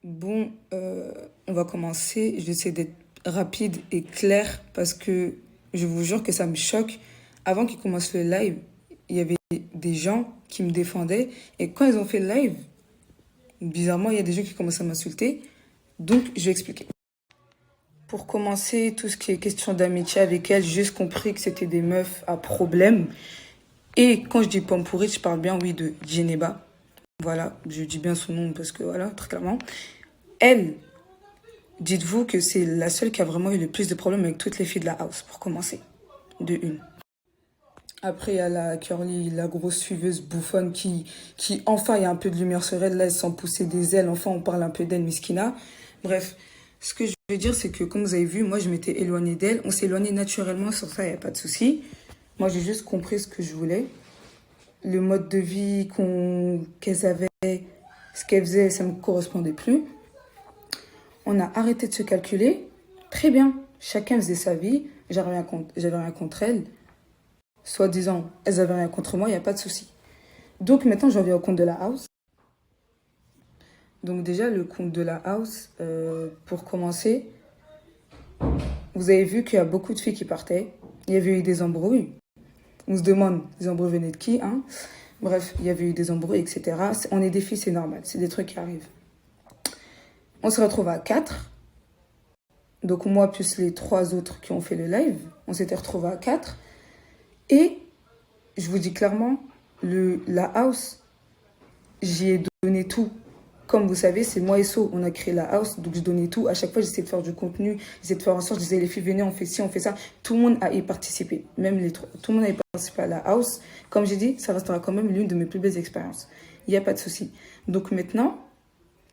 Bon, on va commencer. Je vais essayer d'être rapide et clair parce que je vous jure que ça me choque. Avant qu'il commence le live, il y avait des gens qui me défendaient. Et quand ils ont fait le live, bizarrement, il y a des gens qui commencent à m'insulter. Donc, je vais expliquer. Pour commencer, tout ce qui est question d'amitié avec elles, j'ai juste compris que c'était des meufs à problème. Et quand je dis pomme pourrie, je parle bien, oui, de Geneba. Voilà, je dis bien son nom parce que, voilà, très clairement. Elle, dites-vous que c'est la seule qui a vraiment eu le plus de problèmes avec toutes les filles de la house, pour commencer. De une. Après, il y a la Curly, la grosse suiveuse bouffonne qui enfin, il y a un peu de lumière sur elle. Là, elle sent pousser des ailes. Enfin, on parle un peu d'elle, Miskina. Bref, ce que je veux dire, c'est que, comme vous avez vu, moi, je m'étais éloignée d'elle. On s'est éloigné naturellement, sur ça, il n'y a pas de souci. Moi, j'ai juste compris ce que je voulais. Le mode de vie qu'elles avaient, ce qu'elles faisaient, ça ne me correspondait plus. On a arrêté de se calculer. Très bien. Chacun faisait sa vie. J'avais rien contre elles. Soi-disant, elles avaient rien contre moi, il n'y a pas de souci. Donc maintenant, j'en viens au compte de la house. Donc déjà, le compte de la house, pour commencer, vous avez vu qu'il y a beaucoup de filles qui partaient. Il y avait eu des embrouilles. On se demande, les embrouilles venaient de qui, hein? Bref, il y avait eu des embrouilles, etc. On est des filles, c'est normal. C'est des trucs qui arrivent. On se retrouve à 4. Donc moi, plus les 3 autres qui ont fait le live, on s'était retrouvés à 4. Et je vous dis clairement, la house, j'y ai donné tout. Comme vous savez, c'est moi et So, on a créé la house, donc je donnais tout. À chaque fois, j'essayais de faire du contenu, j'essayais de faire en sorte, je disais, les filles, venez, on fait ci, on fait ça. Tout le monde a y participé, même les trois. Tout le monde a y participé à la house. Comme j'ai dit, ça restera quand même l'une de mes plus belles expériences. Il n'y a pas de souci. Donc maintenant,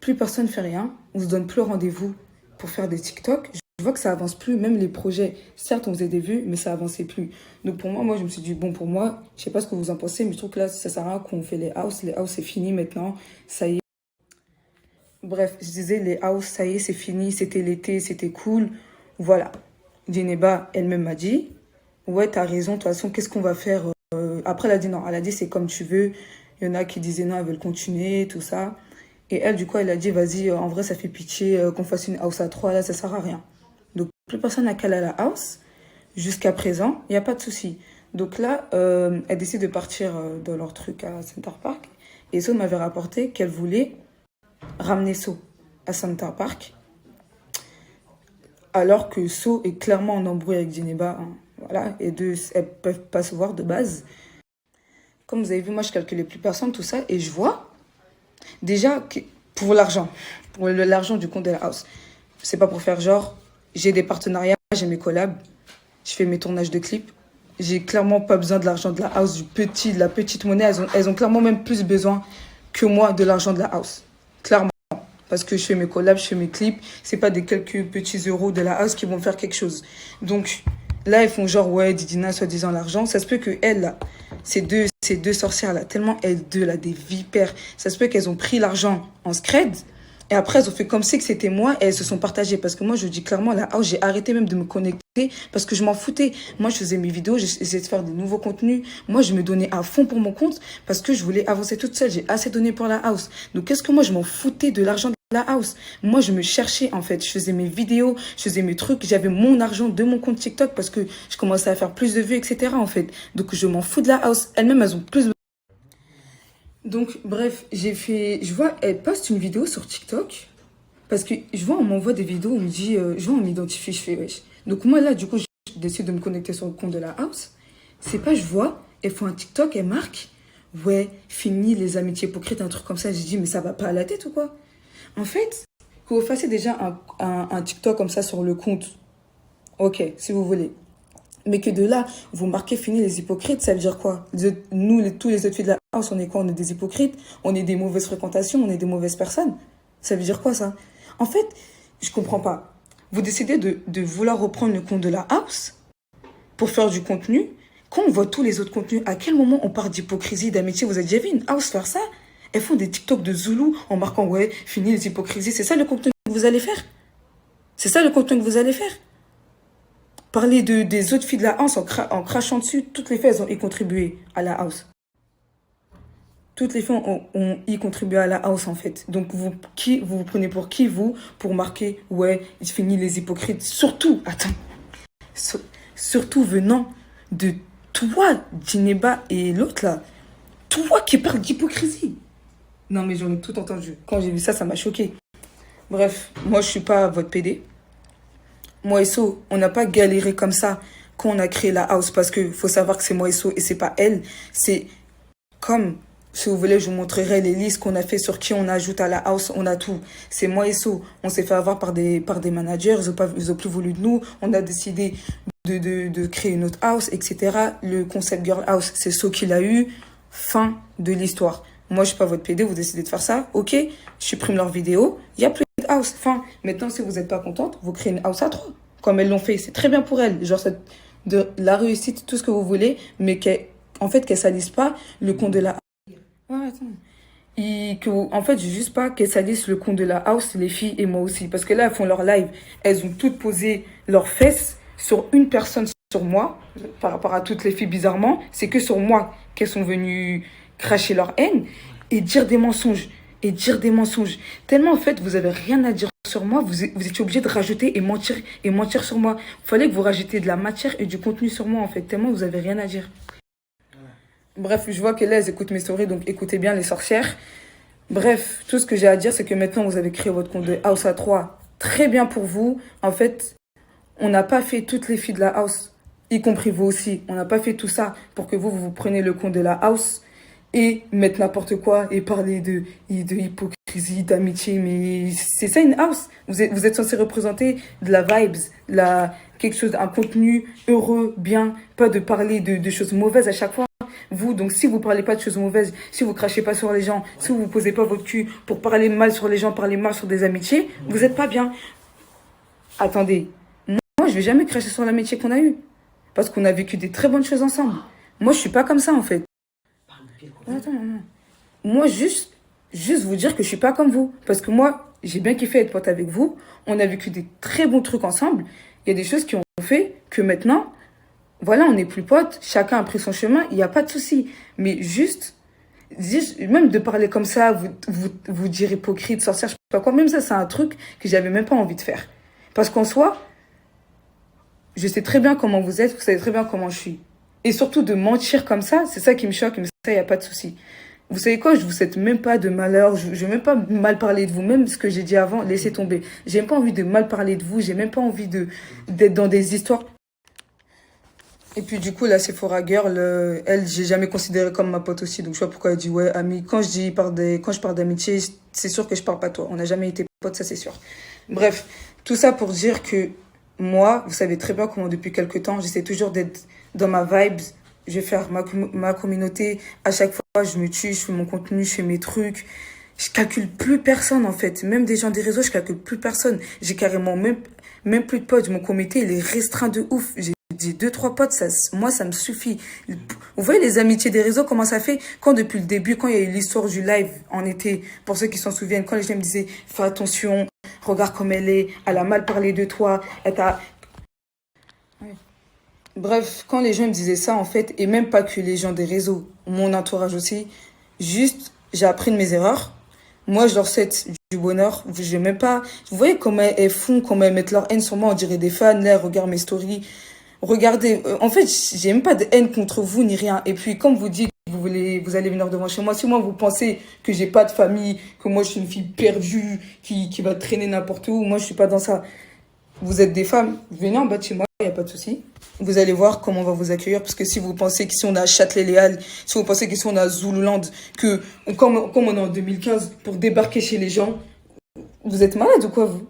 plus personne ne fait rien. On se donne plus rendez-vous pour faire des TikTok. Je vois que ça avance plus, même les projets. Certes, on faisait des vues, mais ça avançait plus. Donc pour moi, je me suis dit, bon, pour moi, je sais pas ce que vous en pensez, mais je trouve que là, ça sert à rien qu'on fait les house. Les house, c'est fini maintenant. Ça y est. Bref, je disais, les house, ça y est, c'est fini. C'était l'été, c'était cool. Voilà. Djeneba, elle-même m'a dit, ouais, t'as raison, de toute façon, qu'est-ce qu'on va faire Après, elle a dit non. Elle a dit, c'est comme tu veux. Il y en a qui disaient non, elles veulent continuer, tout ça. Et elle, du coup, elle a dit, vas-y, en vrai, ça fait pitié qu'on fasse une house à 3, là, ça sert à rien. Donc, plus personne n'a calé à la house. Jusqu'à présent, il n'y a pas de souci. Donc là, elle décide de partir dans leur truc à Center Park. Et So m'avait rapporté qu'elle voulait ramener So à Center Park. Alors que So est clairement en embrouille avec Geneba. Hein. Voilà, et deux, elles peuvent pas se voir de base. Comme vous avez vu, moi, je calculais plus personne, tout ça. Et je vois, déjà, que pour l'argent, pour l'argent du compte de la house, c'est pas pour faire genre, j'ai des partenariats, j'ai mes collabs, je fais mes tournages de clips. J'ai clairement pas besoin de l'argent de la house, de la petite monnaie. Elles ont clairement même plus besoin que moi de l'argent de la house. Clairement. Parce que je fais mes collabs, je fais mes clips. C'est pas des quelques petits euros de la house qui vont faire quelque chose. Donc, là, elles font genre, ouais, Didina, soi-disant l'argent. Ça se peut que elles, là, ces deux sorcières-là, tellement elles deux, là, des vipères, ça se peut qu'elles ont pris l'argent en scred. Et après, elles ont fait comme si que c'était moi et elles se sont partagées. Parce que moi, je dis clairement, là, oh, j'ai arrêté même de me connecter parce que je m'en foutais. Moi, je faisais mes vidéos, j'essayais de faire des nouveaux contenus. Moi, je me donnais à fond pour mon compte parce que je voulais avancer toute seule. J'ai assez donné pour la house. Donc, qu'est-ce que moi, je m'en foutais de l'argent de la house? Moi, je me cherchais, en fait. Je faisais mes vidéos, je faisais mes trucs. J'avais mon argent de mon compte TikTok parce que je commençais à faire plus de vues, etc., en fait. Donc, je m'en fous de la house. Elles-mêmes, elles ont plus. Donc, bref, je vois, elle poste une vidéo sur TikTok. Parce que je vois, on m'envoie des vidéos, on me dit, je vois, on m'identifie, je fais wesh. Donc moi là, du coup, je décide de me connecter sur le compte de la house. C'est pas, je vois, elles font un TikTok, elles marquent, ouais, fini les amitiés hypocrites, un truc comme ça. J'ai dit, mais ça va pas à la tête ou quoi? En fait, que vous fassiez déjà un TikTok comme ça sur le compte, ok, si vous voulez. Mais que de là, vous marquez fini les hypocrites, ça veut dire quoi? Nous, tous les autres filles de la house, on est quoi? On est des hypocrites, on est des mauvaises fréquentations, on est des mauvaises personnes. Ça veut dire quoi ça? En fait, je comprends pas. Vous décidez de vouloir reprendre le compte de la house pour faire du contenu. Quand on voit tous les autres contenus, à quel moment on parle d'hypocrisie, d'amitié? Vous avez déjà vu une house faire ça? Elles font des TikTok de Zoulou en marquant ouais, fini les hypocrisies. C'est ça le contenu que vous allez faire? C'est ça le contenu que vous allez faire? Parler des autres filles de la house en crachant dessus, toutes les filles, elles ont y contribué à la house. toutes les filles ont y contribué à la house, en fait. Donc, vous prenez pour qui, vous, pour marquer, ouais, il finit les hypocrites. Surtout, attends, sur- surtout venant de toi, Djeneba et l'autre, là. Toi qui parles d'hypocrisie. Non, mais j'en ai tout entendu. Quand j'ai vu ça, ça m'a choqué. Bref, moi, je suis pas votre PD. Moi et So, on n'a pas galéré comme ça quand on a créé la house parce que faut savoir que c'est moi et So et c'est pas elle. C'est comme, si vous voulez, je vous montrerai les listes qu'on a fait sur qui on ajoute à la house, on a tout. C'est moi et So. On s'est fait avoir par des managers, ils ont plus voulu de nous. On a décidé de créer une autre house, etc. Le concept Girl House, c'est So qui l'a eu. Fin de l'histoire. Moi, je suis pas votre PD, vous décidez de faire ça, ok, je supprime leur vidéo, il n'y a plus de house. Fin. Maintenant, si vous n'êtes pas contente, vous créez une house à trois, comme elles l'ont fait. C'est très bien pour elles. Genre, de la réussite, tout ce que vous voulez, mais en fait, qu'elles salissent pas le compte de la. Ouais, attends. Et que, en fait, je veux juste pas qu'elles salissent le compte de la house, les filles et moi aussi. Parce que là, elles font leur live. Elles ont toutes posé leurs fesses sur une personne, sur moi, par rapport à toutes les filles, bizarrement. C'est que sur moi qu'elles sont venues cracher leur haine et dire des mensonges. Et dire des mensonges. Tellement, en fait, vous avez rien à dire sur moi, vous étiez obligé de rajouter et mentir sur moi. Il fallait que vous rajoutiez de la matière et du contenu sur moi, en fait. Tellement, vous avez rien à dire. Bref, je vois que là, elles écoutent mes stories, donc écoutez bien les sorcières. Bref, tout ce que j'ai à dire, c'est que maintenant, vous avez créé votre compte de House à 3. Très bien pour vous. En fait, on n'a pas fait toutes les filles de la House, y compris vous aussi. On n'a pas fait tout ça pour que vous preniez le compte de la House et mettre n'importe quoi et parler de hypocrisie, d'amitié. Mais c'est ça une House. Vous êtes censé représenter de la vibes, quelque chose, un contenu heureux, bien, pas de parler de choses mauvaises à chaque fois. Vous, donc si vous parlez pas de choses mauvaises, si vous crachez pas sur les gens, si vous posez pas votre cul pour parler mal sur les gens, parler mal sur des amitiés, vous êtes pas bien. Attendez, moi je vais jamais cracher sur l'amitié qu'on a eue. Parce qu'on a vécu des très bonnes choses ensemble. Moi je suis pas comme ça en fait. Attends, non. Moi juste vous dire que je suis pas comme vous. Parce que moi, j'ai bien kiffé être pote avec vous. On a vécu des très bons trucs ensemble. Il y a des choses qui ont fait que maintenant, voilà, on n'est plus potes, chacun a pris son chemin, il n'y a pas de souci. Mais juste, même de parler comme ça, vous dire hypocrite, sorcière, je sais pas quoi, même ça, c'est un truc que j'avais même pas envie de faire. Parce qu'en soi, je sais très bien comment vous êtes, vous savez très bien comment je suis. Et surtout de mentir comme ça, c'est ça qui me choque, mais ça, il n'y a pas de souci. Vous savez quoi, je vous souhaite même pas de malheur, je vais même pas mal parler de vous, même ce que j'ai dit avant, laissez tomber. J'ai même pas envie de mal parler de vous, j'ai même pas envie d'être dans des histoires. Et puis du coup, la Sephora Girl, elle, j'ai jamais considéré comme ma pote aussi. Donc je sais pas pourquoi elle dit ouais, amie. Quand je parle d'amitié, c'est sûr que je parle pas de toi. On n'a jamais été potes, ça c'est sûr. Bref, tout ça pour dire que moi, vous savez très bien comment depuis quelques temps, j'essaie toujours d'être dans ma vibes. Je vais faire ma communauté. À chaque fois, je me tue, je fais mon contenu, je fais mes trucs. Je calcule plus personne en fait. Même des gens des réseaux, je calcule plus personne. J'ai carrément même plus de potes. Mon comité, il est restreint de ouf. J'ai deux, trois potes, moi, ça me suffit. Vous voyez les amitiés des réseaux, comment ça fait? Quand depuis le début, quand il y a eu l'histoire du live en été, pour ceux qui s'en souviennent, quand les gens me disaient, fais attention, regarde comme elle a mal parlé de toi, elle t'a... Ouais. Bref, quand les gens me disaient ça, en fait, et même pas que les gens des réseaux, mon entourage aussi, juste, j'ai appris de mes erreurs. Moi, je leur souhaite du bonheur. Je même pas... Vous voyez comment elles font, comment elles mettent leur haine sur moi, on dirait des fans, là, elles regardent mes stories. Regardez, en fait, j'ai même pas de haine contre vous ni rien. Et puis, comme vous dites, vous allez venir devant chez moi. Si moi, vous pensez que j'ai pas de famille, que moi, je suis une fille perdue, qui va traîner n'importe où, moi, je suis pas dans ça. Vous êtes des femmes, venez en bas de chez moi, il n'y a pas de souci. Vous allez voir comment on va vous accueillir. Parce que si vous pensez qu'ici, on a Châtelet-Léal, si vous pensez qu'ici, on a Zululand, comme on est en 2015, pour débarquer chez les gens, vous êtes malade ou quoi, vous?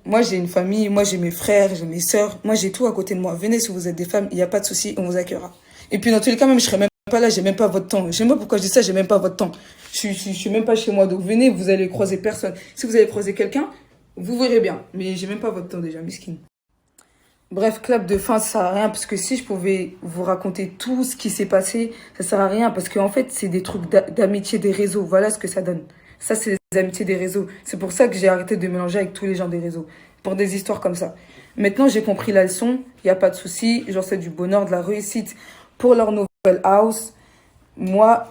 Moi j'ai une famille, moi j'ai mes frères, j'ai mes sœurs, moi j'ai tout à côté de moi. Venez si vous êtes des femmes, il n'y a pas de souci, on vous accueillera. Et puis dans tous les cas, même je serai même pas là, j'ai même pas votre temps. Je sais même pas pourquoi je dis ça, j'ai même pas votre temps. Je suis même pas chez moi, donc venez, vous allez croiser personne. Si vous allez croiser quelqu'un, vous verrez bien. Mais j'ai même pas votre temps déjà, miskin. Bref, clap de fin, ça sert à rien, parce que si je pouvais vous raconter tout ce qui s'est passé, ça sert à rien, parce qu'en fait, c'est des trucs d'amitié des réseaux. Voilà ce que ça donne. Ça, c'est les amitiés des réseaux. C'est pour ça que j'ai arrêté de mélanger avec tous les gens des réseaux. Pour des histoires comme ça. Maintenant, j'ai compris la leçon. Il n'y a pas de souci. J'en sais du bonheur, de la réussite pour leur nouvelle house. Moi,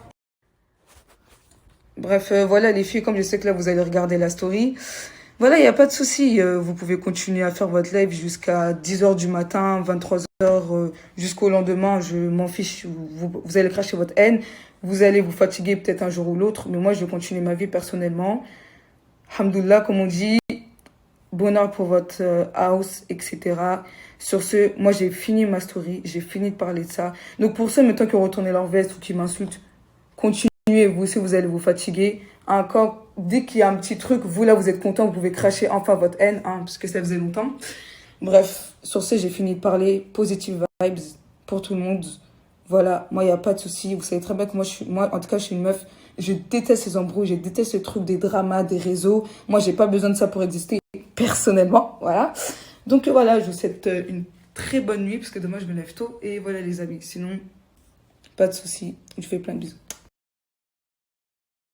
Bref, voilà les filles, comme je sais que là, vous allez regarder la story. Voilà, il n'y a pas de souci. Vous pouvez continuer à faire votre live jusqu'à 10 h du matin, 23 h, jusqu'au lendemain. Je m'en fiche. Vous allez cracher votre haine. Vous allez vous fatiguer peut-être un jour ou l'autre. Mais moi, je vais continuer ma vie personnellement. Alhamdoulilah, comme on dit, bonheur pour votre house, etc. Sur ce, moi, j'ai fini ma story. J'ai fini de parler de ça. Donc, pour ceux maintenant qui ont retourné leur veste ou qui m'insultent, continuez, vous aussi, vous allez vous fatiguer. Encore, dès qu'il y a un petit truc, vous là, vous êtes content, vous pouvez cracher enfin votre haine, hein, parce que ça faisait longtemps. Bref, sur ce, j'ai fini de parler. Positive vibes pour tout le monde. Voilà, moi, il n'y a pas de souci. Vous savez très bien que moi, en tout cas, je suis une meuf. Je déteste ces embrouilles, je déteste ces trucs des dramas, des réseaux. Moi, j'ai pas besoin de ça pour exister, personnellement. Voilà. Donc, voilà, je vous souhaite une très bonne nuit, parce que demain, je me lève tôt. Et voilà, les amis. Sinon, pas de souci. Je vous fais plein de bisous.